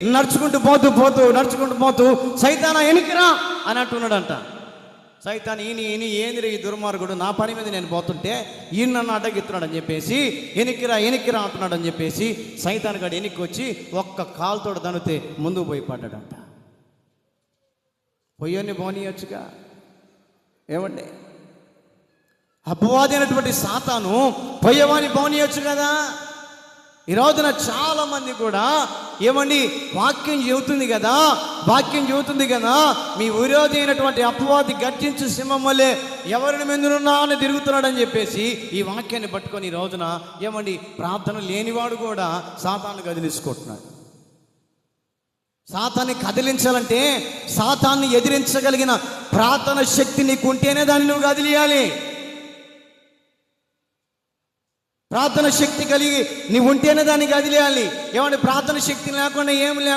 నడుచుకుంటూ పోతూ సైతానా ఎనికిరా అని అంటున్నాడంట. సైతాన్ ఈయన ఏందిరా ఈ దుర్మార్గుడు, నా పని మీద నేను పోతుంటే ఈయన నన్ను అడ్డగిస్తున్నాడు అని చెప్పేసి ఎనికిరా అంటున్నాడు అని చెప్పేసి సైతాన్ గడు ఎనికి వచ్చి ఒక్క కాలుతోడు దనితే ముందుకు పోయి పడ్డాడంట. పొయ్యని పోనీయొచ్చుగా, ఏమండి? అపవాది అయినటువంటి సాతాను పొయ్యవాని పోనీయొచ్చు కదా. ఈ రోజున చాలా మంది కూడా ఏమండి వాక్యం చెబుతుంది కదా మీ విరోధి అయినటువంటి అపవాది గర్జించు సింహం వల్లే ఎవరిని మెందునున్నా అని తిరుగుతున్నాడని చెప్పేసి ఈ వాక్యాన్ని పట్టుకొని ఈ రోజున ఏమండి ప్రార్థన లేనివాడు కూడా సాతాన్ని కదిలించుకుంటున్నాడు. సాతాన్ని కదిలించాలంటే సాతాన్ని ఎదిరించగలిగిన ప్రార్థన శక్తి నీకుంటేనే దాన్ని నువ్వు కదిలియాలి. ప్రార్థన శక్తి కలిగి నీవు ఉంటేనే దాన్ని కదిలేయాలి. ఏమంటే ప్రార్థన శక్తి లేకుండా ఏం లేకుండా